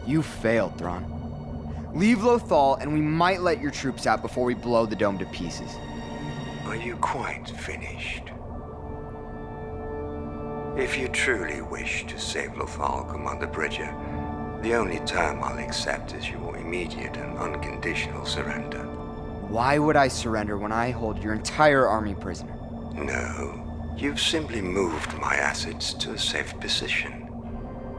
You failed, Thrawn. Leave Lothal and we might let your troops out before we blow the dome to pieces. Are you quite finished? If you truly wish to save Lothal, Commander Bridger, the only term I'll accept is your immediate and unconditional surrender. Why would I surrender when I hold your entire army prisoner? No, you've simply moved my assets to a safe position,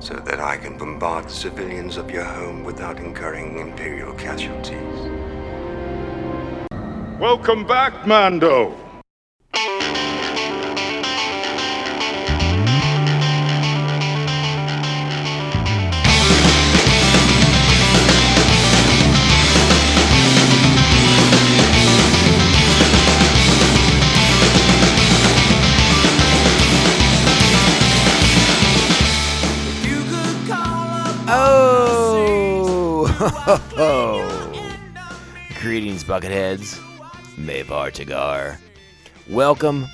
so that I can bombard the civilians of your home without incurring Imperial casualties. Welcome back, Mando! Greetings, Bucketheads. Mavar Tagar. Welcome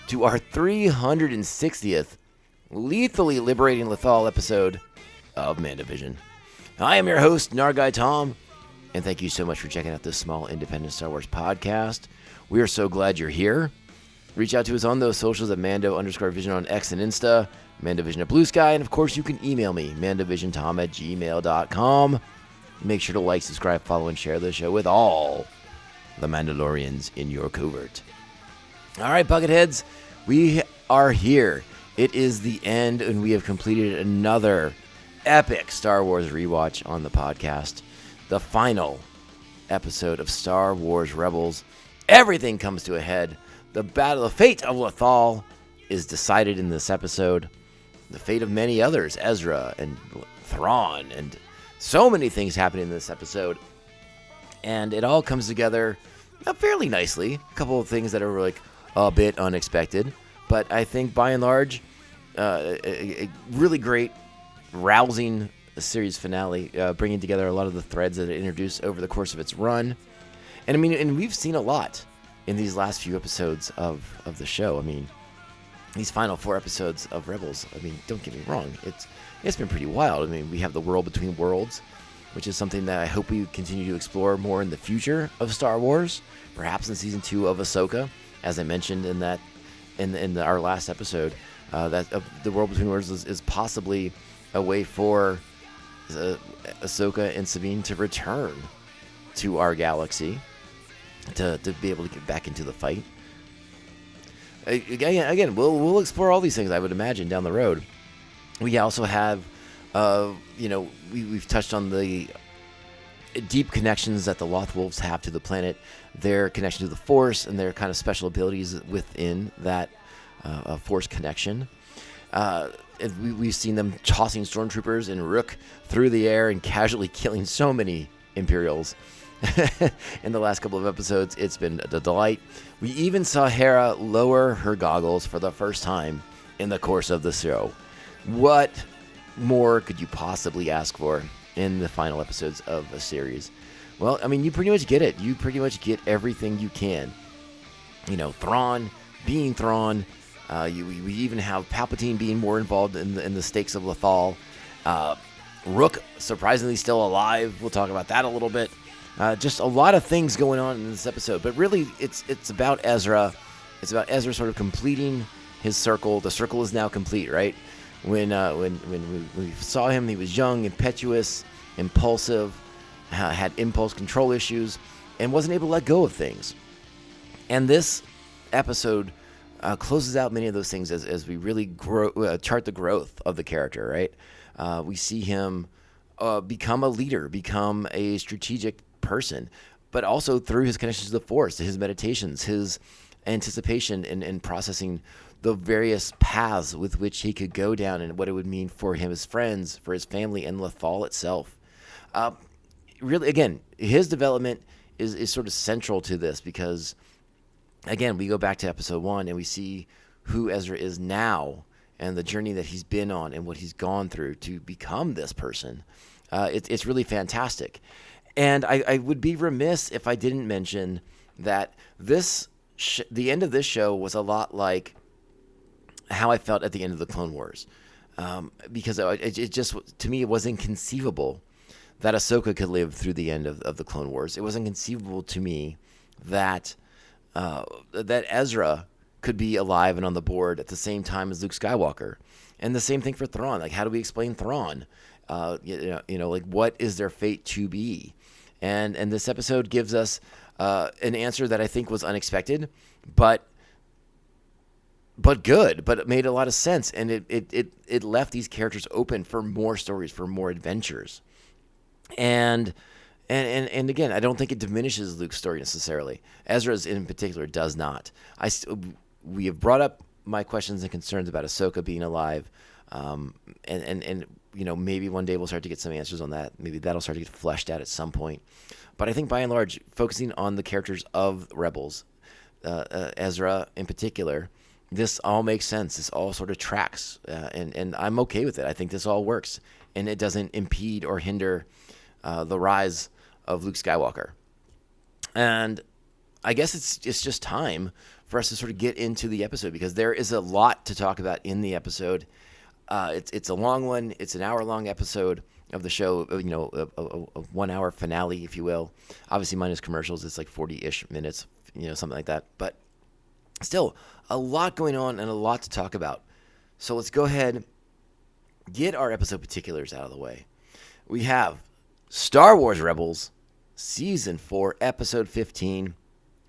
to our 360th lethally liberating Lothal episode of MandoVision. I am your host, Nargai Tom, and thank you so much for checking out this small independent Star Wars podcast. We are so glad you're here. Reach out to us on those socials at Mando_Vision on X and Insta, MandoVision at Blue Sky, and of course you can email me, MandoVisionTom@gmail.com. Make sure to like, subscribe, follow, and share the show with all the Mandalorians in your covert. All right, Bucketheads, we are here. It is the end, and we have completed another epic Star Wars rewatch on the podcast. The final episode of Star Wars Rebels. Everything comes to a head. The fate of Lothal is decided in this episode. The fate of many others, Ezra and Thrawn, and so many things happen in this episode. And it all comes together fairly nicely. A couple of things that are like a bit unexpected. But I think by and large, a really great, rousing series finale, bringing together a lot of the threads that it introduced over the course of its run. And I mean, and we've seen a lot in these last few episodes of the show. I mean, these final 4 episodes of Rebels, I mean, don't get me wrong, it's been pretty wild. I mean, we have the world between worlds, which is something that I hope we continue to explore more in the future of Star Wars, perhaps in season 2 of Ahsoka, as I mentioned in our last episode, that the world between worlds is possibly a way for Ahsoka and Sabine to return to our galaxy, to be able to get back into the fight. Again, we'll explore all these things, I would imagine, down the road. We also have, we've touched on the deep connections that the Lothwolves have to the planet, their connection to the Force, and their kind of special abilities within that Force connection. We've seen them tossing stormtroopers and Rook through the air and casually killing so many Imperials. In the last couple of episodes, it's been a delight. We even saw Hera lower her goggles for the first time in the course of the show. What more could you possibly ask for in the final episodes of a series? Well, I mean, you pretty much get it. You pretty much get everything you can. You know, Thrawn being Thrawn. We even have Palpatine being more involved in the stakes of Lothal. Rook surprisingly still alive. We'll talk about that a little bit. Just a lot of things going on in this episode, but really it's about Ezra. It's about Ezra sort of completing his circle. The circle is now complete, right? When we saw him, he was young, impetuous, impulsive, had impulse control issues, and wasn't able to let go of things. And this episode closes out many of those things as we really chart the growth of the character, right? We see him become a leader, become a strategic person, but also through his connections to the Force, his meditations, his anticipation and processing the various paths with which he could go down and what it would mean for him, his friends, for his family, and Lothal itself. Really, again, his development is sort of central to this because, again, we go back to episode 1 and we see who Ezra is now and the journey that he's been on and what he's gone through to become this person. It's really fantastic. And I would be remiss if I didn't mention that the end of this show was a lot like how I felt at the end of the Clone Wars. because it just, to me, it was inconceivable that Ahsoka could live through the end of the Clone Wars. It was inconceivable to me that that Ezra could be alive and on the board at the same time as Luke Skywalker. And the same thing for Thrawn. Like, how do we explain Thrawn? Like, what is their fate to be? And this episode gives us an answer that I think was unexpected, but good, but it made a lot of sense. And it left these characters open for more stories, for more adventures. And again, I don't think it diminishes Luke's story necessarily. Ezra's in particular does not. We have brought up my questions and concerns about Ahsoka being alive, and maybe one day we'll start to get some answers on that. Maybe that'll start to get fleshed out at some point. But I think by and large, focusing on the characters of Rebels, Ezra in particular, this all makes sense. This all sort of tracks, and I'm okay with it. I think this all works, and it doesn't impede or hinder the rise of Luke Skywalker. And I guess it's just time for us to sort of get into the episode, because there is a lot to talk about in the episode. It's a long one. It's an hour-long episode of the show, a 1 hour finale, if you will. Obviously, minus commercials, it's like 40-ish minutes, something like that. But still, a lot going on and a lot to talk about. So let's go ahead, get our episode particulars out of the way. We have Star Wars Rebels, Season 4, Episode 15,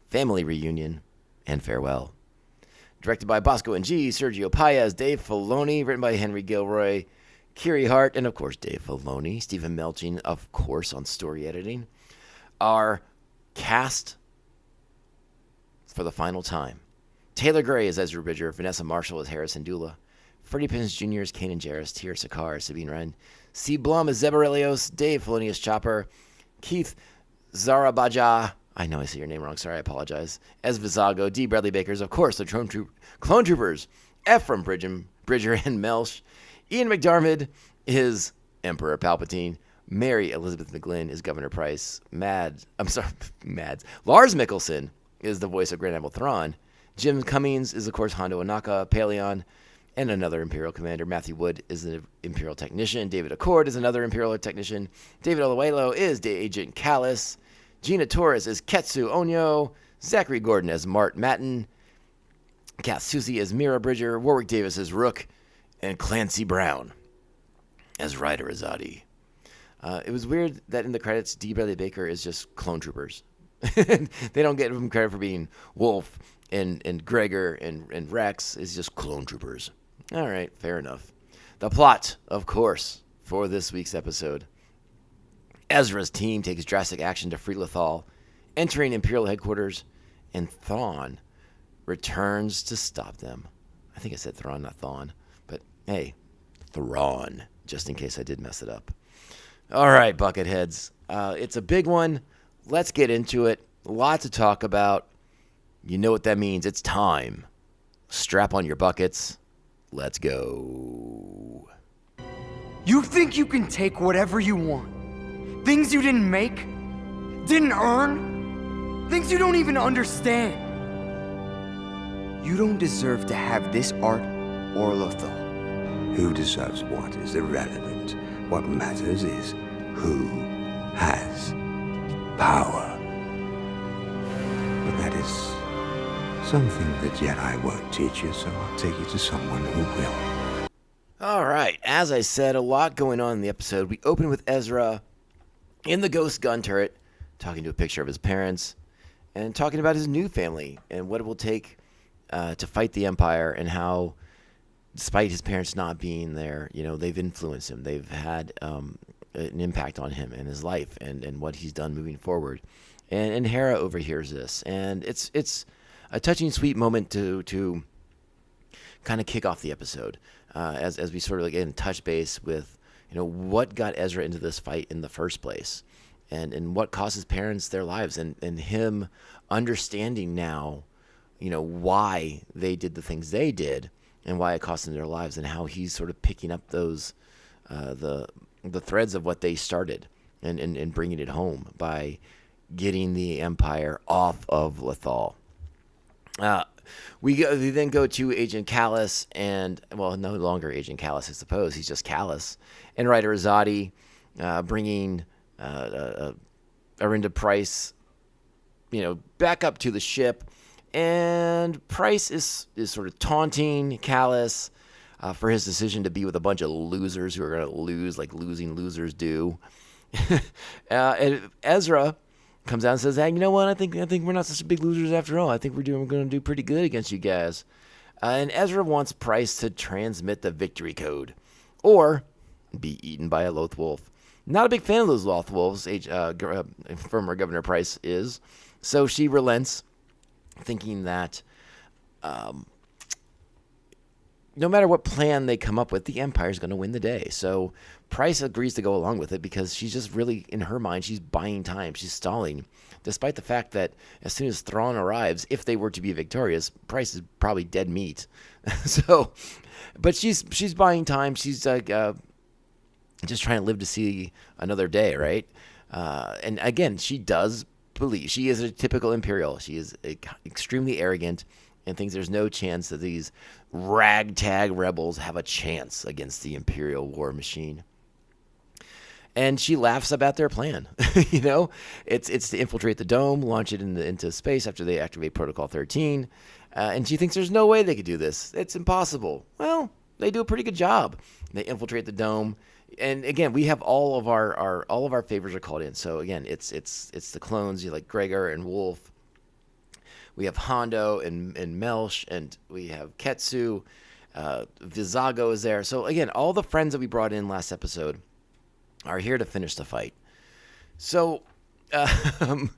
Family Reunion, and Farewell. Directed by Bosco Ng, Sergio Paez, Dave Filoni, written by Henry Gilroy, Kiri Hart, and of course Dave Filoni, Stephen Melching, of course, on story editing. Our cast for the final time. Taylor Gray as Ezra Bridger, Vanessa Marshall as Harrison Dula, Freddie Prinze Jr. as Kanan Jarrus, Tir Sakar as Sabine Wren, C. Blum as Zeb Aurelios, Dave Filoni as Chopper, Keith Zarabaja, I know I say your name wrong, sorry, I apologize, as Vizago, D. Bradley Bakers, of course, the Clone Troopers, Ephraim Bridger and Melch, Ian McDiarmid is Emperor Palpatine, Mary Elizabeth McGlynn is Governor Price, Lars Mikkelsen is the voice of Grand Admiral Thrawn, Jim Cummings is, of course, Hondo Ohnaka, Paleon, and another Imperial commander. Matthew Wood is an Imperial technician. David Accord is another Imperial technician. David Oluwalo is Agent Callus. Gina Torres is Ketsu Onyo. Zachary Gordon as Mart Matten. Kath Soucie as Mira Bridger. Warwick Davis as Rook. And Clancy Brown as Ryder Azadi. It was weird that in the credits, D. Bradley Baker is just Clone Troopers. They don't get him credit for being Wolf, and Gregor and Rex is just Clone Troopers. All right, fair enough. The plot, of course, for this week's episode. Ezra's team takes drastic action to free Lothal, entering Imperial headquarters, and Thrawn returns to stop them. I think I said Thrawn, not Thawne, but hey, Thrawn, just in case I did mess it up. All right, Bucketheads. It's a big one. Let's get into it. A lot to talk about. You know what that means. It's time. Strap on your buckets. Let's go. You think you can take whatever you want? Things you didn't make? Didn't earn? Things you don't even understand? You don't deserve to have this art or Lothal. Who deserves what is irrelevant. What matters is who has power. But that is something that Jedi won't teach you, so I'll take you to someone who will. All right, as I said, a lot going on in the episode. We open with Ezra in the Ghost gun turret, talking to a picture of his parents, and talking about his new family and what it will take to fight the Empire, and how, despite his parents not being there, they've influenced him. They've had an impact on him and his life and what he's done moving forward. And Hera overhears this, and it's a touching, sweet moment to kind of kick off the episode, as we sort of again touch base with what got Ezra into this fight in the first place, and what cost his parents their lives, and him understanding now why they did the things they did and why it cost them their lives, and how he's sort of picking up those the threads of what they started and bringing it home by getting the Empire off of Lothal. We then go to Agent Callus and, well, no longer Agent Callus, I suppose. He's just Callus. And Ryder Azadi bringing Arinda Price, back up to the ship. And Price is sort of taunting Callus for his decision to be with a bunch of losers who are going to lose like losing losers do. And Ezra comes out and says, "Hey, you know what? I think we're not such big losers after all. I think we're going to do pretty good against you guys." And Ezra wants Price to transmit the victory code, or be eaten by a Loth Wolf. Not a big fan of those Loth Wolves. Former Governor Price is, so she relents, thinking that no matter what plan they come up with, the Empire's going to win the day. So Price agrees to go along with it because she's just really, in her mind, she's buying time. She's stalling, despite the fact that as soon as Thrawn arrives, if they were to be victorious, Price is probably dead meat. But she's buying time. She's just trying to live to see another day, right? And again, she does believe she is a typical Imperial. She is extremely arrogant and thinks there's no chance that these ragtag rebels have a chance against the Imperial war machine. And she laughs about their plan. It's to infiltrate the dome, launch it into space after they activate Protocol 13. And she thinks there's no way they could do this. It's impossible. Well, they do a pretty good job. They infiltrate the dome. And again, we have all of our favors are called in. So again, it's the clones, like Gregor and Wolf. We have Hondo and Melch, and we have Ketsu. Vizago is there. So again, all the friends that we brought in last episode are here to finish the fight. So, and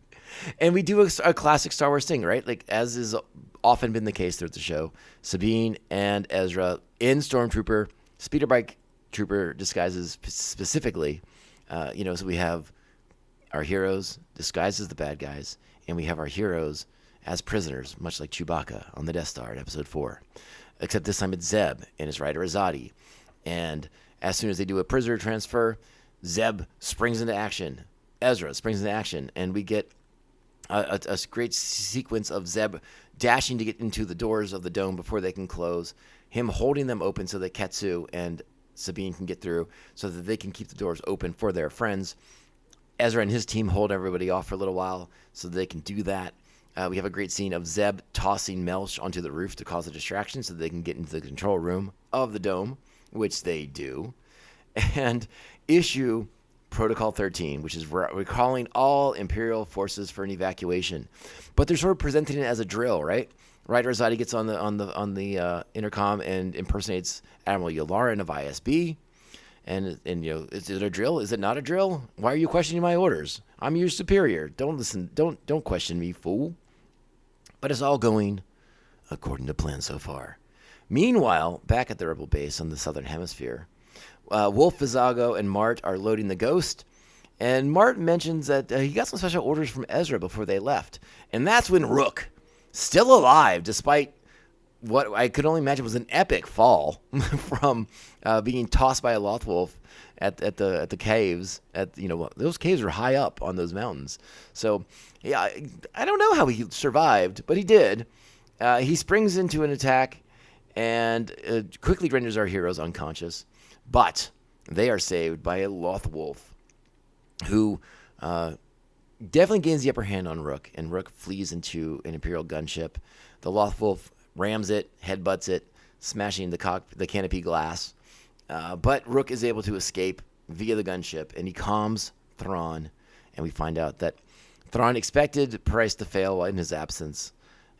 we do a classic Star Wars thing, right? Like, as is often been the case throughout the show, Sabine and Ezra in Stormtrooper, speeder bike trooper disguises specifically. So we have our heroes disguised as the bad guys, and we have our heroes as prisoners, much like Chewbacca on the Death Star in Episode 4. Except this time it's Zeb and his rider Azadi. And as soon as they do a prisoner transfer, Zeb springs into action. Ezra springs into action. And we get a great sequence of Zeb dashing to get into the doors of the dome before they can close, him holding them open so that Ketsu and Sabine can get through so that they can keep the doors open for their friends. Ezra and his team hold everybody off for a little while so that they can do that. We have a great scene of Zeb tossing Melch onto the roof to cause a distraction so they can get into the control room of the dome, which they do, and issue Protocol 13, which is recalling all Imperial forces for an evacuation. But they're sort of presenting it as a drill, right? Ryder Azadi gets on the intercom and impersonates Admiral Yularen of ISB. And is it a drill? Is it not a drill? Why are you questioning my orders? I'm your superior. Don't listen. Don't question me, fool. But it's all going according to plan so far. Meanwhile, back at the Rebel base on the southern hemisphere, Wolf, Vizago, and Mart are loading the Ghost. And Mart mentions that he got some special orders from Ezra before they left. And that's when Rook, still alive, despite what I could only imagine was an epic fall from being tossed by a Loth Wolf at the caves. Those caves are high up on those mountains. So, yeah, I don't know how he survived, but he did. He springs into an attack and quickly renders our heroes unconscious. But they are saved by a Loth Wolf who definitely gains the upper hand on Rook, and Rook flees into an Imperial gunship. The Loth Wolf rams it, headbutts it, smashing the canopy glass. But Rook is able to escape via the gunship, and he calms Thrawn. And we find out that Thrawn expected Price to fail in his absence.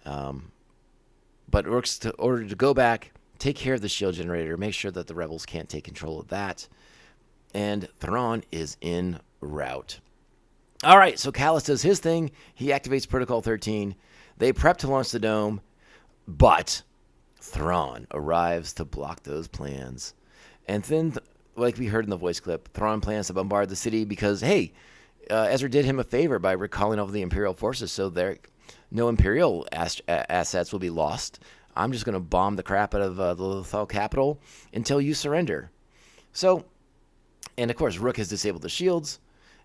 But Rook's ordered to go back, take care of the shield generator, make sure that the rebels can't take control of that. And Thrawn is en route. All right, so Callus does his thing. He activates Protocol 13. They prep to launch the dome. But Thrawn arrives to block those plans. And then, like we heard in the voice clip, Thrawn plans to bombard the city because, hey, Ezra did him a favor by recalling all the Imperial forces, so no Imperial assets will be lost. I'm just going to bomb the crap out of the Lothal capital until you surrender. So, and of course, Rook has disabled the shields,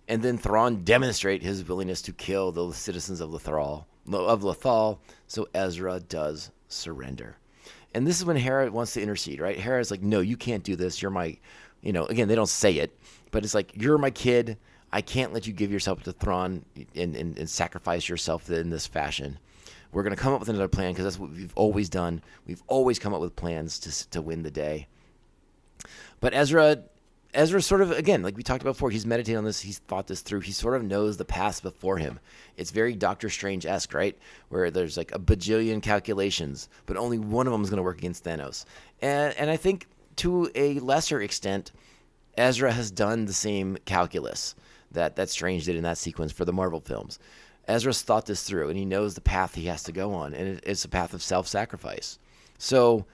and then Thrawn demonstrate his willingness to kill the citizens of Lothal of Lothal, so Ezra does surrender. And this is when Hera wants to intercede, right? Hera's like, no, you can't do this. You're my, again, they don't say it, but it's like, you're my kid. I can't let you give yourself to Thrawn and sacrifice yourself in this fashion. We're going to come up with another plan because that's what we've always done. We've always come up with plans to win the day. But Ezra sort of, again, like we talked about before, he's meditated on this. He's thought this through. He sort of knows the paths before him. It's very Doctor Strange-esque, right? Where there's like a bajillion calculations, but only one of them is going to work against Thanos. And I think to a lesser extent, Ezra has done the same calculus that Strange did in that sequence for the Marvel films. Ezra's thought this through, and he knows the path he has to go on, and it's a path of self-sacrifice. So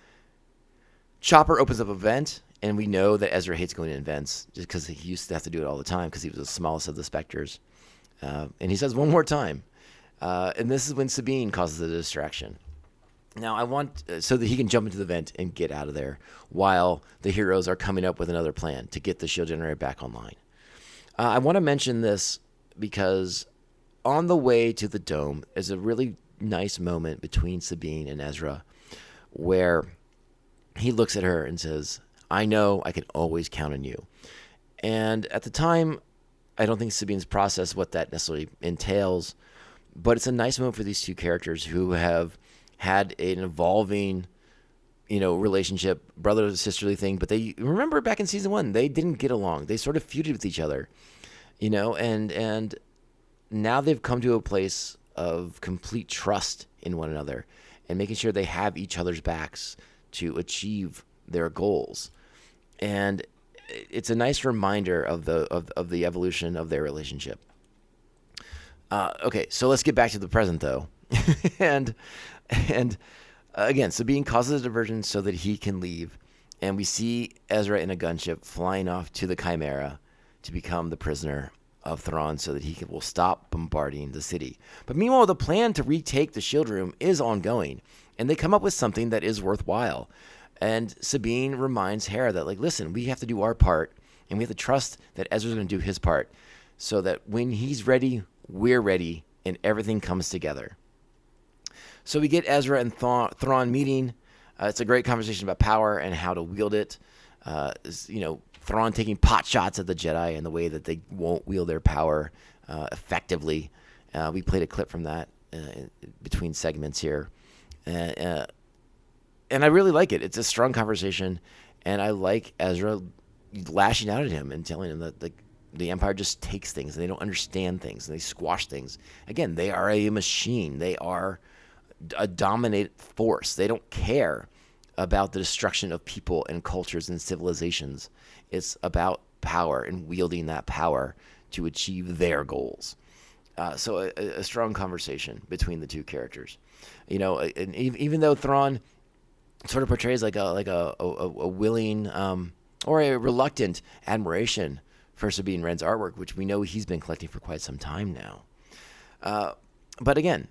Chopper opens up a vent, and we know that Ezra hates going in vents just because he used to have to do it all the time because he was the smallest of the Spectres. And he says one more time. And this is when Sabine causes the distraction. Now, I want so that he can jump into the vent and get out of there while the heroes are coming up with another plan to get the shield generator back online. I want to mention this because on the way to the dome is a really nice moment between Sabine and Ezra where he looks at her and says, I know I can always count on you. And at the time, I don't think Sabine's processed what that necessarily entails, but it's a nice moment for these two characters who have had an evolving, relationship, brother-sisterly thing. But they remember back in season 1, they didn't get along. They sort of feuded with each other, and now they've come to a place of complete trust in one another and making sure they have each other's backs to achieve their goals. And it's a nice reminder of the evolution of their relationship. Okay, so let's get back to the present, though. and again, Sabine causes a diversion so that he can leave, and we see Ezra in a gunship flying off to the Chimera to become the prisoner of Thrawn so that will stop bombarding the city. But meanwhile, the plan to retake the shield room is ongoing, and they come up with something that is worthwhile. And Sabine reminds Hera that, listen, we have to do our part, and we have to trust that Ezra's going to do his part so that when he's ready, we're ready, and everything comes together. So we get Ezra and Thrawn meeting. It's a great conversation about power and how to wield it. Thrawn taking pot shots at the Jedi and the way that they won't wield their power effectively. We played a clip from that between segments here. And I really like it. It's a strong conversation, and I like Ezra lashing out at him and telling him that the Empire just takes things, and they don't understand things, and they squash things. Again, they are a machine. They are a dominant force. They don't care about the destruction of people and cultures and civilizations. It's about power and wielding that power to achieve their goals. So a strong conversation between the two characters. And even though Thrawn sort of portrays like a willing or a reluctant admiration for Sabine Wren's artwork, which we know he's been collecting for quite some time now. But again,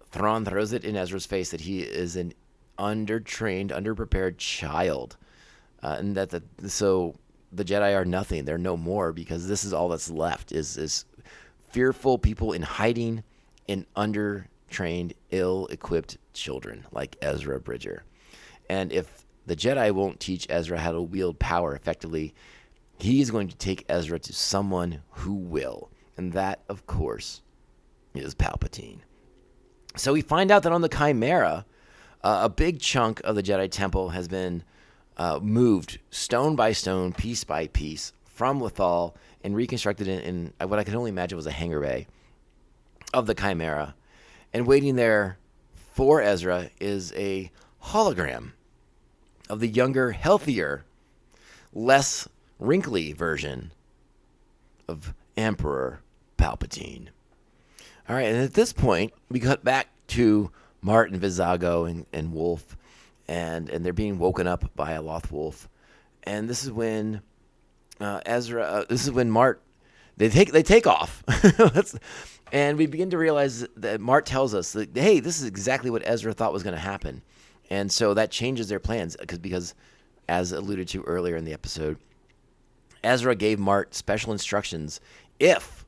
Thrawn throws it in Ezra's face that he is an undertrained, underprepared child, and so the Jedi are nothing. They're no more because this is all that's left is fearful people in hiding and undertrained, ill-equipped children like Ezra Bridger. And if the Jedi won't teach Ezra how to wield power effectively, he's going to take Ezra to someone who will. And that, of course, is Palpatine. So we find out that on the Chimera, a big chunk of the Jedi Temple has been moved stone by stone, piece by piece, from Lothal and reconstructed in what I can only imagine was a hangar bay of the Chimera. And waiting there for Ezra is a hologram of the younger, healthier, less wrinkly version of Emperor Palpatine. All right, and at this point, we cut back to Martin, Vizago, and Wolf, and they're being woken up by a Loth Wolf. And this is when Mart, they take off. And we begin to realize that Mart tells us that, hey, this is exactly what Ezra thought was going to happen. And so that changes their plans because, as alluded to earlier in the episode, Ezra gave Mart special instructions if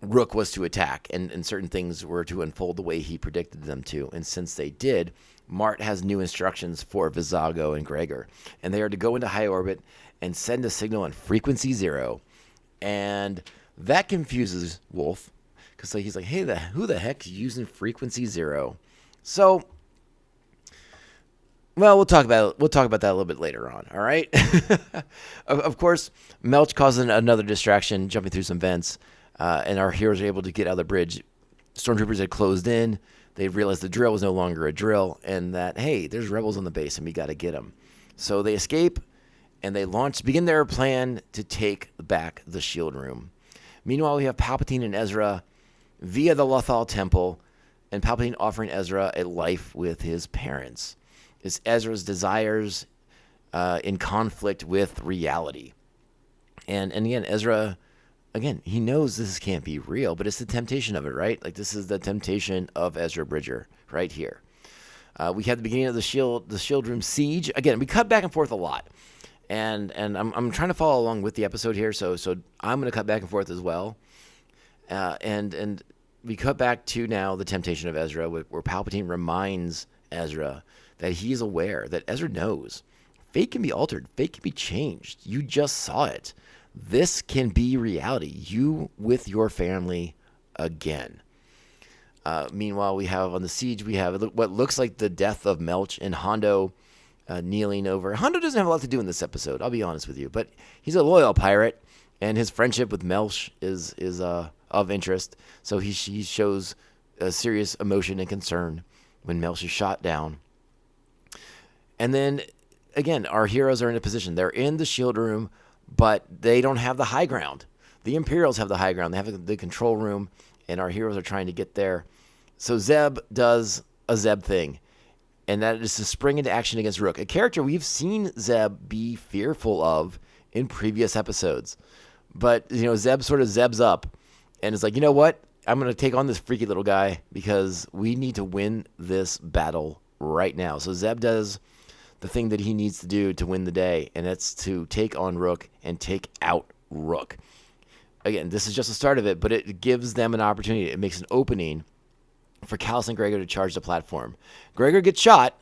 Rook was to attack, and certain things were to unfold the way he predicted them to. And since they did, Mart has new instructions for Vizago and Gregor, and they are to go into high orbit and send a signal on frequency 0. And that confuses Wolf, because he's like, hey, who the heck is using frequency 0? So, well, we'll talk about that a little bit later on, all right? Of course, Melch causes another distraction, jumping through some vents, and our heroes are able to get out of the bridge. Stormtroopers had closed in. They realized the drill was no longer a drill, and that, hey, there's rebels on the base, and we got to get them. So they escape, and they begin their plan to take back the shield room. Meanwhile, we have Palpatine and Ezra via the Lothal Temple, and Palpatine offering Ezra a life with his parents. It's Ezra's desires in conflict with reality. And again, Ezra, he knows this can't be real, but it's the temptation of it, right? Like, this is the temptation of Ezra Bridger right here. We have the beginning of the shield room siege. Again, we cut back and forth a lot. And I'm trying to follow along with the episode here, so I'm going to cut back and forth as well. And we cut back to now the temptation of Ezra, where Palpatine reminds Ezra that he is aware, that Ezra knows fate can be altered, fate can be changed. You just saw it. This can be reality. You with your family again. Meanwhile, we have on the siege, we have what looks like the death of Melch and Hondo kneeling over. Hondo doesn't have a lot to do in this episode, I'll be honest with you, but he's a loyal pirate, and his friendship with Melch is of interest. So he shows a serious emotion and concern when Melch is shot down. And then, again, our heroes are in a position. They're in the shield room, but they don't have the high ground. The Imperials have the high ground. They have the control room, and our heroes are trying to get there. So Zeb does a Zeb thing, and that is to spring into action against Rook, a character we've seen Zeb be fearful of in previous episodes. But, Zeb sort of Zebs up and is like, you know what? I'm going to take on this freaky little guy because we need to win this battle right now. So Zeb does the thing that he needs to do to win the day, and that's to take on Rook and take out Rook. Again, this is just the start of it, but it gives them an opportunity. It makes an opening for Callus and Gregor to charge the platform. Gregor gets shot,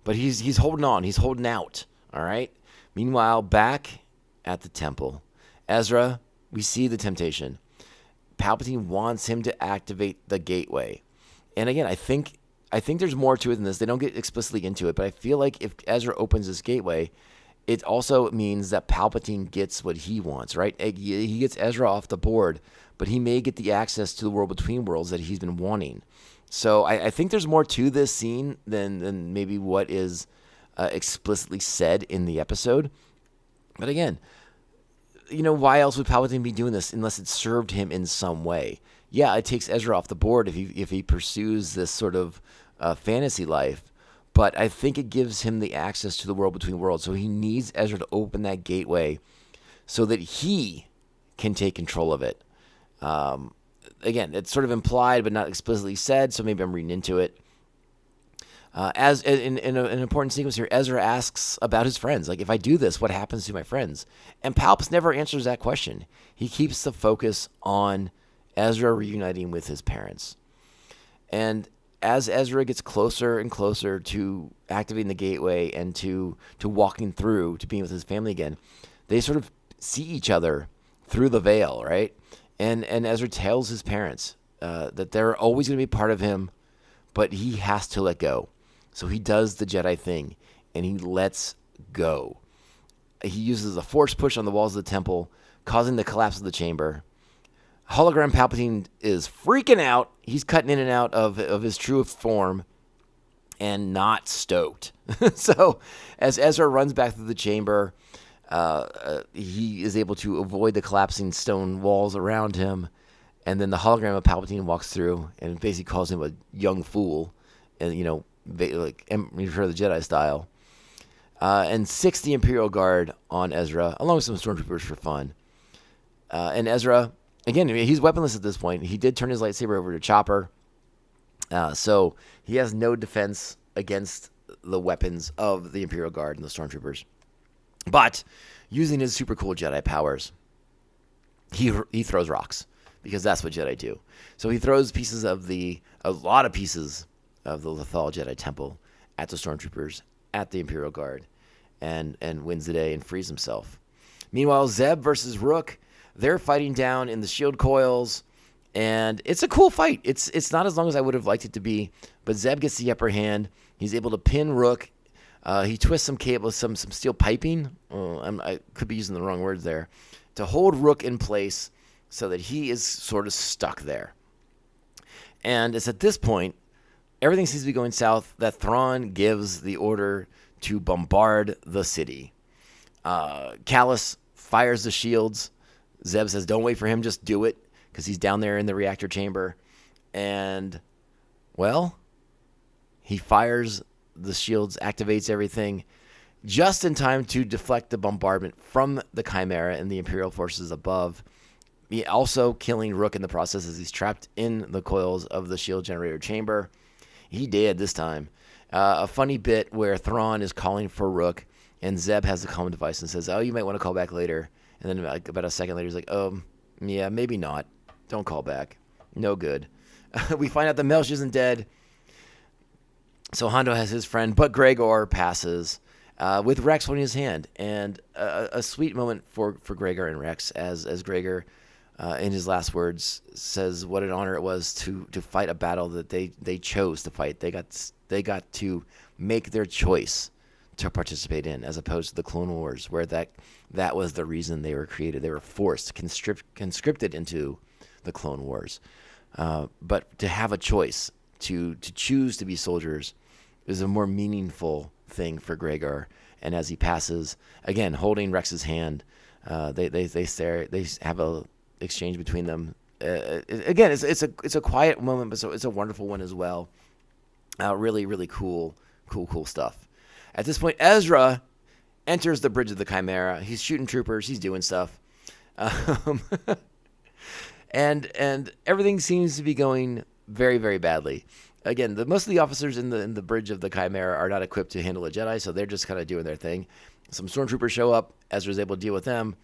but he's holding on. He's holding out, all right? Meanwhile, back at the temple, Ezra, we see the temptation. Palpatine wants him to activate the gateway. And again, I think there's more to it than this. They don't get explicitly into it, but I feel like if Ezra opens this gateway, it also means that Palpatine gets what he wants, right? He gets Ezra off the board, but he may get the access to the world between worlds that he's been wanting. So I think there's more to this scene than maybe what is explicitly said in the episode. But again, why else would Palpatine be doing this unless it served him in some way? Yeah, it takes Ezra off the board if he pursues this sort of fantasy life, but I think it gives him the access to the world between worlds. So he needs Ezra to open that gateway so that he can take control of it. Again, it's sort of implied but not explicitly said, so maybe I'm reading into it. As in an important sequence here, Ezra asks about his friends. Like, if I do this, what happens to my friends? And Palps never answers that question. He keeps the focus on Ezra reuniting with his parents. And as Ezra gets closer and closer to activating the gateway and to walking through, to being with his family again, they sort of see each other through the veil, right? And Ezra tells his parents that they're always going to be part of him, but he has to let go. So he does the Jedi thing, and he lets go. He uses a force push on the walls of the temple, causing the collapse of the chamber. Hologram Palpatine is freaking out. He's cutting in and out of his true form and not stoked. So as Ezra runs back through the chamber, he is able to avoid the collapsing stone walls around him. And then the hologram of Palpatine walks through and basically calls him a young fool. And, like Return of the Jedi style. And 60 Imperial Guard on Ezra, along with some Stormtroopers for fun. And Ezra, again, he's weaponless at this point. He did turn his lightsaber over to Chopper. So he has no defense against the weapons of the Imperial Guard and the Stormtroopers. But using his super cool Jedi powers, he throws rocks. because that's what Jedi do. So he throws a lot of pieces of the Lothal Jedi Temple at the stormtroopers, at the Imperial Guard, and wins the day and frees himself. Meanwhile, Zeb versus Rook, they're fighting down in the shield coils, and it's a cool fight. It's not as long as I would have liked it to be, but Zeb gets the upper hand. He's able to pin Rook. He twists some cable, some steel piping. I could be using the wrong words there, to hold Rook in place so that he is sort of stuck there. And it's at this point, everything seems to be going south, that Thrawn gives the order to bombard the city. Callus fires the shields. Zeb says, don't wait for him, just do it, because he's down there in the reactor chamber. And, well, he fires the shields, activates everything, just in time to deflect the bombardment from the Chimera and the Imperial forces above. He also killing Rook in the process as he's trapped in the coils of the shield generator chamber. He did this time. A funny bit where Thrawn is calling for Rook, and Zeb has the comm device and says, oh, you might want to call back later. And then about a second later, he's like, yeah, maybe not. Don't call back. No good. We find out the Melch isn't dead. So Hondo has his friend, but Gregor passes with Rex holding his hand. And a sweet moment for Gregor and Rex as Gregor, in his last words, says what an honor it was to fight a battle that they chose to fight. They got to make their choice to participate in, as opposed to the Clone Wars, where that was the reason they were created. They were forced, conscripted into the Clone Wars. But to have a choice, to choose to be soldiers, is a more meaningful thing for Gregor. And as he passes, again holding Rex's hand, they stare. They have a exchange between them. Again, it's a quiet moment, but it's a wonderful one as well. Really, really cool stuff. At this point, Ezra enters the bridge of the Chimera. He's shooting troopers. He's doing stuff. And everything seems to be going very, very badly. Again, most of the officers in the bridge of the Chimera are not equipped to handle a Jedi, so they're just kind of doing their thing. Some stormtroopers show up. Ezra's able to deal with them.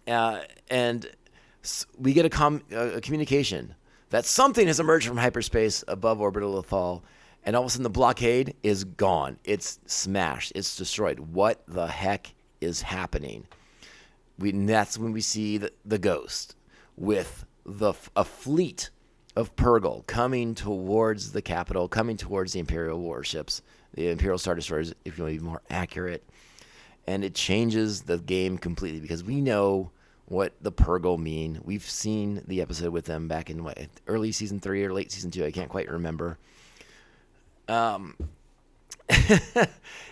And we get a communication that something has emerged from hyperspace above orbital Lothal, and all of a sudden the blockade is gone. It's smashed. It's destroyed. What the heck is happening? And that's when we see the Ghost with a fleet of Purrgil coming towards the capital, coming towards the Imperial warships, the Imperial Star Destroyers, if you want to be more accurate. And it changes the game completely, because we know what the Purrgil mean. We've seen the episode with them back in early season 3 or late season 2. I can't quite remember. And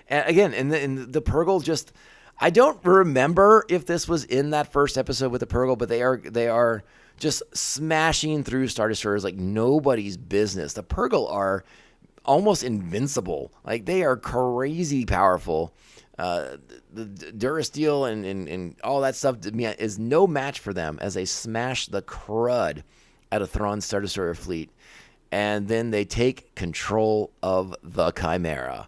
again, in the Purrgil, just, I don't remember if this was in that first episode with the Purrgil, but they are just smashing through Star Destroyers like nobody's business. The Purrgil are almost invincible. Like, they are crazy powerful. The Durasteel and all that stuff is no match for them as they smash the crud out of Thrawn's Star Destroyer fleet. And then they take control of the Chimera.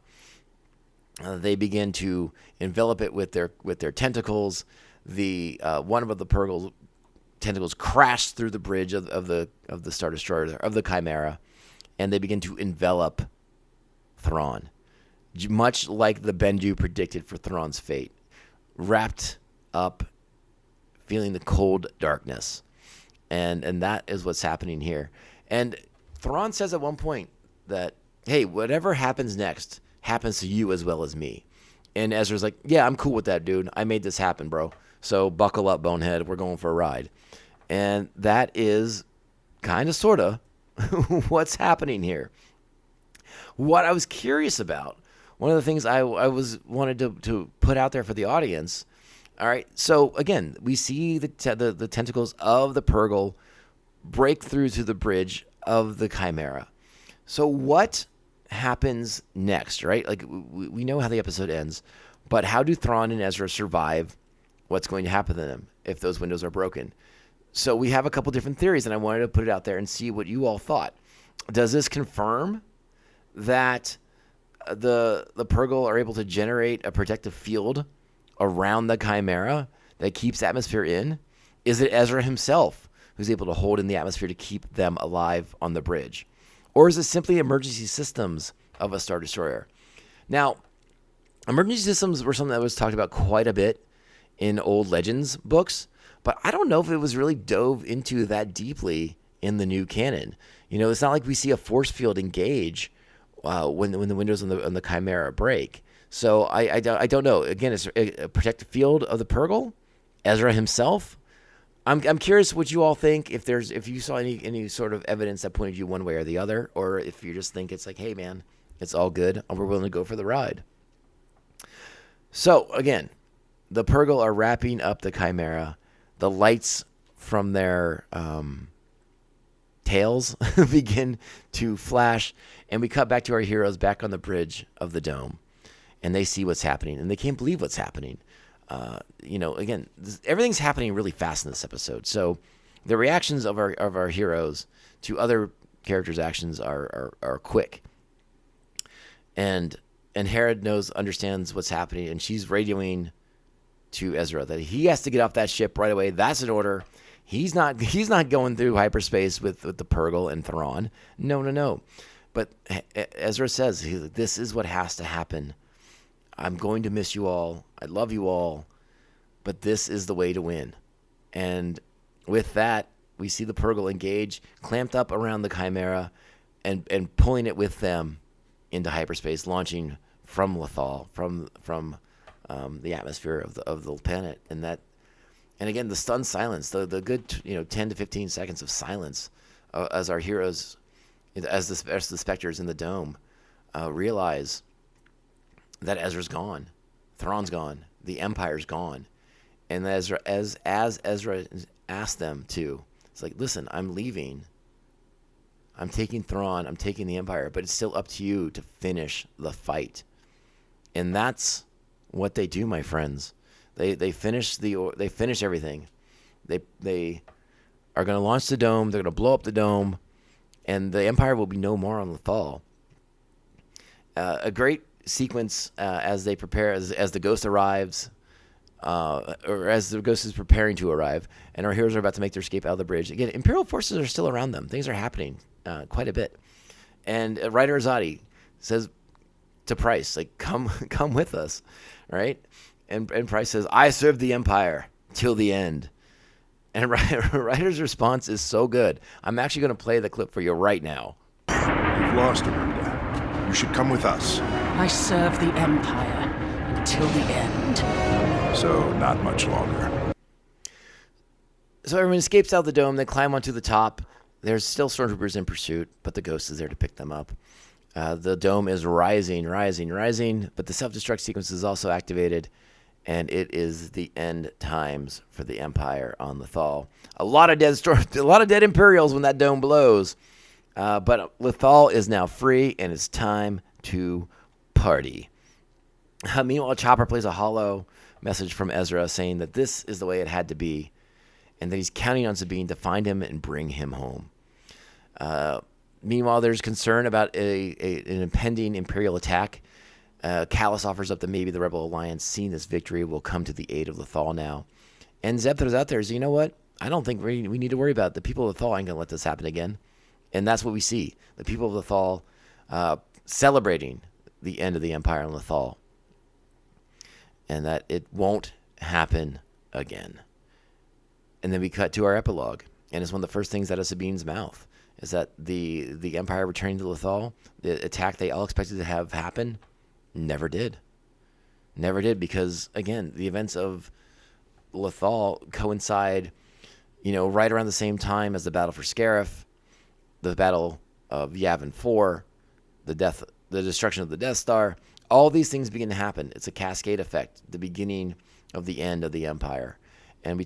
They begin to envelop it with their tentacles. One of the Purrgil tentacles crash through the bridge of the Star Destroyer of the Chimera, and they begin to envelop Thrawn, much like the Bendu predicted for Thrawn's fate, wrapped up, feeling the cold darkness, and that is what's happening here. And Thrawn says at one point that, hey, whatever happens next happens to you as well as me. And Ezra's like, yeah, I'm cool with that, dude. I made this happen, bro. So buckle up, bonehead. We're going for a ride. And that is kind of, sort of, what's happening here. What I was curious about, one of the things I wanted to put out there for the audience. All right, so again, we see the tentacles of the Purrgil break through to the bridge of the Chimera. So what happens next, right? Like, we know how the episode ends, but how do Thrawn and Ezra survive what's going to happen to them if those windows are broken? So we have a couple different theories, and I wanted to put it out there and see what you all thought. Does this confirm that the Purrgil are able to generate a protective field around the Chimera that keeps atmosphere in? Is it Ezra himself who's able to hold in the atmosphere to keep them alive on the bridge? Or is it simply emergency systems of a Star Destroyer? Now, emergency systems were something that was talked about quite a bit in old Legends books, but I don't know if it was really dove into that deeply in the new canon. It's not like we see a force field engage when the windows on the Chimera break. So I don't know. Again, it's a protective field of the Purgle, Ezra himself. I'm curious what you all think. If you saw any sort of evidence that pointed you one way or the other, or if you just think it's like, hey man, it's all good and we're willing to go for the ride. So again, the Purgle are wrapping up the Chimera. The lights from their tails begin to flash, and we cut back to our heroes back on the bridge of the dome, and they see what's happening, and they can't believe what's happening. Again, everything's happening really fast in this episode, so the reactions of our heroes to other characters' actions are quick, and Herod understands what's happening, and she's radioing to Ezra that he has to get off that ship right away. That's an order. He's not going through hyperspace with the Purgle and Thrawn. No. But Ezra says, this is what has to happen. I'm going to miss you all. I love you all. But this is the way to win. And with that, we see the Purgle engage, clamped up around the Chimera, and pulling it with them into hyperspace, launching from Lothal, from the atmosphere of the planet. And again, the stunned silence, the good 10 to 15 seconds of silence as our heroes, as the specters in the dome, realize that Ezra's gone, Thrawn's gone, the Empire's gone, and as Ezra asked them to, it's like, listen, I'm leaving. I'm taking Thrawn, I'm taking the Empire, but it's still up to you to finish the fight, and that's what they do, my friends. They finish everything. They are going to launch the dome. They're going to blow up the dome, and the Empire will be no more on Lothal. A great sequence as they prepare, as the Ghost arrives, or as the Ghost is preparing to arrive, and our heroes are about to make their escape out of the bridge. Again, Imperial forces are still around them. Things are happening quite a bit, and Ryder Azadi says to Price, like, come with us, right? And Price says, I serve the Empire till the end. And Ryder's response is so good. I'm actually going to play the clip for you right now. You've lost, Amanda. You should come with us. I serve the Empire until the end. So, not much longer. So everyone escapes out of the dome. They climb onto the top. There's still stormtroopers in pursuit, but the Ghost is there to pick them up. The dome is rising, but the self-destruct sequence is also activated, and it is the end times for the Empire on Lothal. A lot of dead Imperials when that dome blows, but Lothal is now free, and it's time to party. Meanwhile, Chopper plays a hollow message from Ezra saying that this is the way it had to be, and that he's counting on Sabine to find him and bring him home. Meanwhile, there's concern about an impending Imperial attack. Callus offers up that maybe the Rebel Alliance, seeing this victory, will come to the aid of Lothal now. And Zeb throws out there, so you know what? I don't think we need to worry about it. The people of Lothal ain't going to let this happen again. And that's what we see. The people of Lothal celebrating the end of the Empire on Lothal. And that it won't happen again. And then we cut to our epilogue. And it's one of the first things out of Sabine's mouth, is that the Empire returning to Lothal, the attack they all expected to have happen, never did. Never did, because, again, the events of Lothal coincide, right around the same time as the battle for Scarif, the battle of Yavin 4, the destruction of the Death Star. All these things begin to happen. It's a cascade effect, the beginning of the end of the Empire. And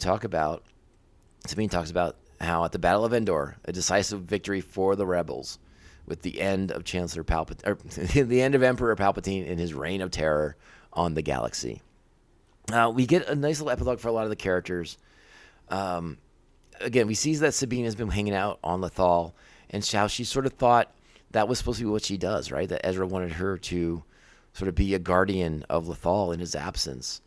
Sabine talks about how at the Battle of Endor, a decisive victory for the rebels, with the end of Chancellor Palpatine, the end of Emperor Palpatine in his reign of terror on the galaxy. We get a nice little epilogue for a lot of the characters. Again, we see that Sabine has been hanging out on Lothal, and how she sort of thought that was supposed to be what she does, right? That Ezra wanted her to sort of be a guardian of Lothal in his absence.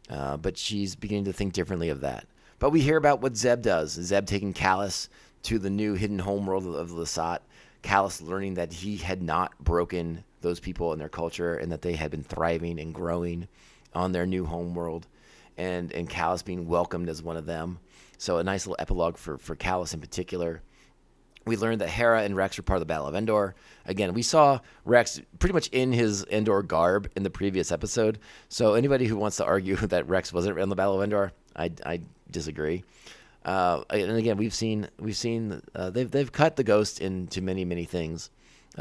But she's beginning to think differently of that. But we hear about what Zeb does. Zeb taking Callus to the new hidden homeworld of Lasat. Callus learning that he had not broken those people and their culture, and that they had been thriving and growing on their new homeworld, and Callus being welcomed as one of them. So a nice little epilogue for Callus in particular. We learned that Hera and Rex were part of the Battle of Endor. Again, we saw Rex pretty much in his Endor garb in the previous episode. So anybody who wants to argue that Rex wasn't in the Battle of Endor, I disagree. And again, we've seen they've cut the Ghost into many things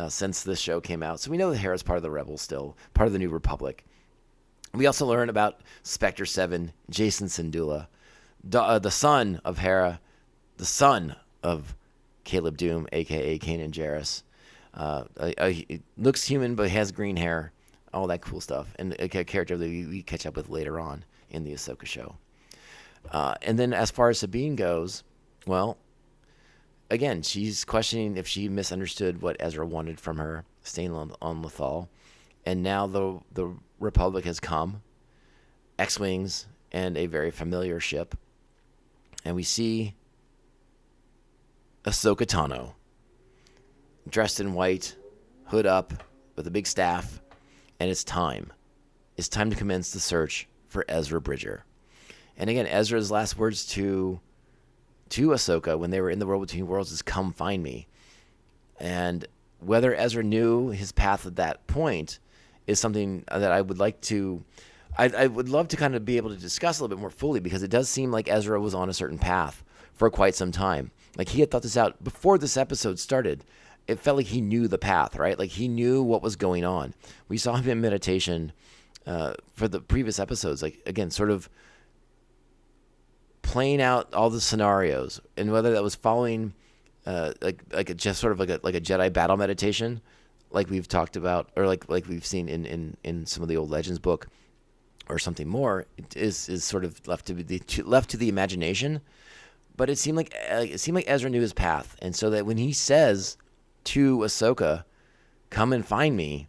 since this show came out. So we know that Hera's part of the Rebels still, part of the New Republic. We also learn about Spectre 7, Jason Syndulla, the son of Hera, the son of Caleb Doom, a.k.a. Kanan Jarrus. He looks human, but has green hair, all that cool stuff. And a character that we catch up with later on in the Ahsoka show. And then as far as Sabine goes, well, again, she's questioning if she misunderstood what Ezra wanted from her, staying on Lothal. And now the Republic has come, X-Wings, and a very familiar ship. And we see Ahsoka Tano, dressed in white, hood up, with a big staff, and it's time. It's time to commence the search for Ezra Bridger. And again, Ezra's last words to Ahsoka when they were in the World Between Worlds is, "Come find me." And whether Ezra knew his path at that point is something that I would like to... I would love to kind of be able to discuss a little bit more fully, because it does seem like Ezra was on a certain path for quite some time. Like, he had thought this out before this episode started. It felt like he knew the path, right? Like, he knew what was going on. We saw him in meditation for the previous episodes, like, again, sort of playing out all the scenarios, and whether that was following like a Jedi battle meditation, like we've talked about, or like we've seen in some of the old Legends book, or something more, is sort of left to the imagination. But it seemed like Ezra knew his path, and so that when he says to Ahsoka, "Come and find me,"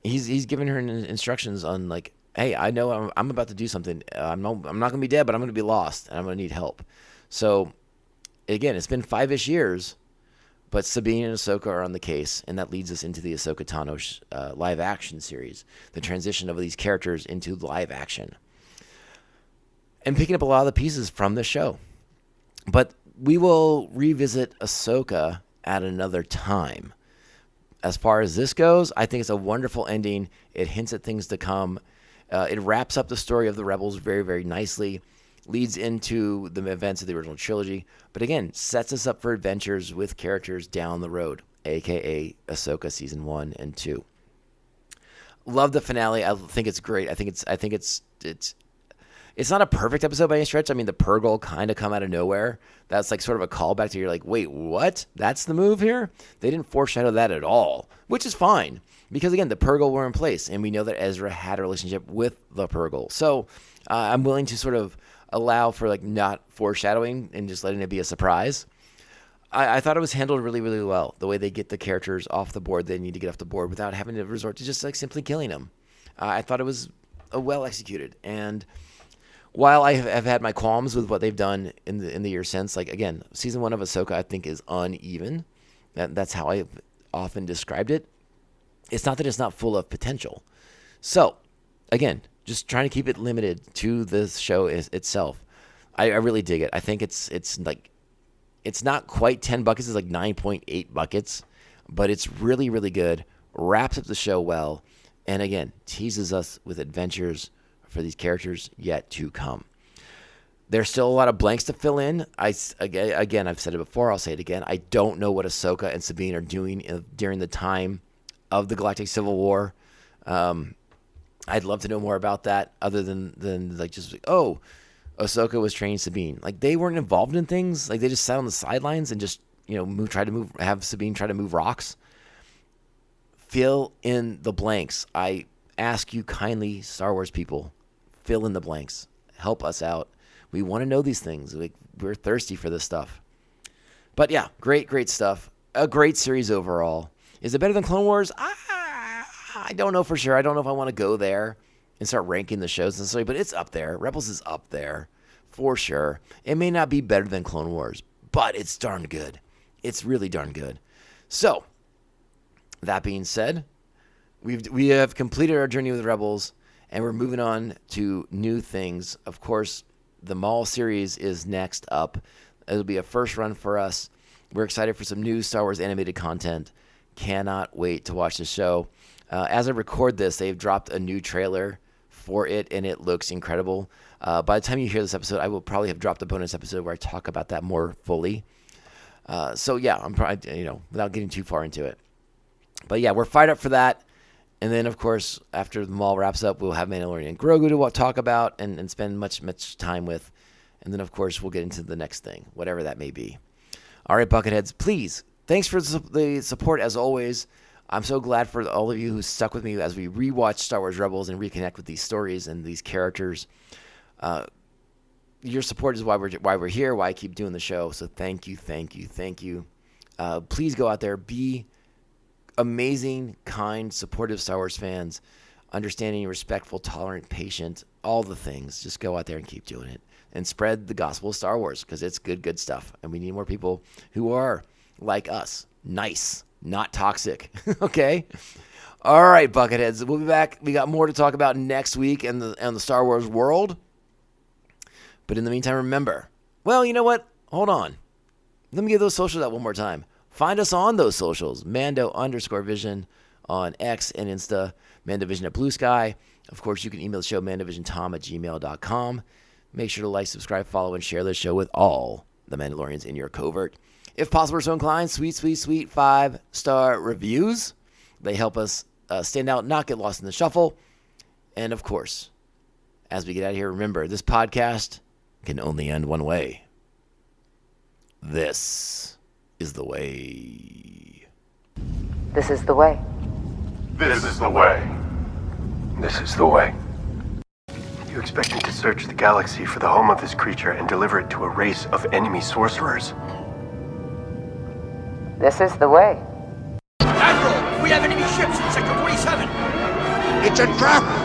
he's giving her instructions on, like, hey, I know I'm about to do something. I'm not going to be dead, but I'm going to be lost, and I'm going to need help. So, again, it's been 5-ish years, but Sabine and Ahsoka are on the case, and that leads us into the Ahsoka Tano live-action series, the transition of these characters into live action, and picking up a lot of the pieces from the show. But we will revisit Ahsoka at another time. As far as this goes, I think it's a wonderful ending. It hints at things to come. It wraps up the story of the Rebels very, very nicely, leads into the events of the original trilogy, but again, sets us up for adventures with characters down the road, a.k.a. Ahsoka Season 1 and 2. Love the finale. I think it's great. I think it's not a perfect episode by any stretch. I mean, the Purgle kind of come out of nowhere. That's like sort of a callback to, you're like, wait, what? That's the move here? They didn't foreshadow that at all, which is fine. Because, again, the Purgle were in place, and we know that Ezra had a relationship with the Purgle. So I'm willing to sort of allow for, like, not foreshadowing and just letting it be a surprise. I thought it was handled really, really well, the way they get the characters off the board they need to get off the board without having to resort to just, like, simply killing them. I thought it was well executed. And while I have had my qualms with what they've done in the year since, like, again, Season 1 of Ahsoka, I think, is uneven. That's how I often described it. It's not that it's not full of potential. So, again, just trying to keep it limited to the show itself. I really dig it. I think it's like, it's not quite 10 buckets. It's like 9.8 buckets. But it's really, really good. Wraps up the show well. And, again, teases us with adventures for these characters yet to come. There's still a lot of blanks to fill in. Again, I've said it before. I'll say it again. I don't know what Ahsoka and Sabine are doing during the time of the Galactic Civil War. I'd love to know more about that, other than like, just like, oh, Ahsoka was training Sabine. Like, they weren't involved in things. Like, they just sat on the sidelines and just, have Sabine try to move rocks. Fill in the blanks. I ask you kindly, Star Wars people, fill in the blanks. Help us out. We want to know these things. We're thirsty for this stuff. But yeah, great stuff. A great series overall. Is it better than Clone Wars? I don't know for sure. I don't know if I want to go there and start ranking the shows necessarily, but it's up there. Rebels is up there. for sure. It may not be better than Clone Wars, but it's darn good. It's really darn good. So, that being said, we have completed our journey with Rebels, and we're moving on to new things. Of course, the Maul series is next up. It'll be a first run for us. We're excited for some new Star Wars animated content. Cannot wait to watch the show. As I record this, they've dropped a new trailer for it, and it looks incredible. By the time you hear this episode, I will probably have dropped a bonus episode where I talk about that more fully. So yeah, I'm probably, without getting too far into it. But yeah, we're fired up for that. And then, of course, after the Maul wraps up, we'll have Mandalorian and Grogu to talk about and spend much time with. And then, of course, we'll get into the next thing, whatever that may be. All right, Bucketheads, please, thanks for the support as always. I'm so glad for all of you who stuck with me as we rewatch Star Wars Rebels and reconnect with these stories and these characters. Your support is why we're here, why I keep doing the show. So thank you. Please go out there, be amazing, kind, supportive Star Wars fans, understanding, respectful, tolerant, patient, all the things. Just go out there and keep doing it and spread the gospel of Star Wars because it's good stuff. And we need more people who are like us, nice, not toxic. Okay? All right, Bucketheads. We'll be back. We got more to talk about next week in the Star Wars world. But in the meantime, remember, well, you know what? Hold on. Let me give those socials out one more time. Find us on those socials, Mando_Vision on X and Insta, MandoVision at Blue Sky. Of course, you can email the show, MandoVisionTom@gmail.com. Make sure to like, subscribe, follow, and share this show with all the Mandalorians in your covert. If possible or so inclined, sweet 5-star reviews. They help us stand out, not get lost in the shuffle. And of course, as we get out of here, remember, this podcast can only end one way. This is the way. This is the way. This is the way. This is the way. You expect me to search the galaxy for the home of this creature and deliver it to a race of enemy sorcerers? This is the way. Admiral, we have enemy ships in Sector 47. It's a trap!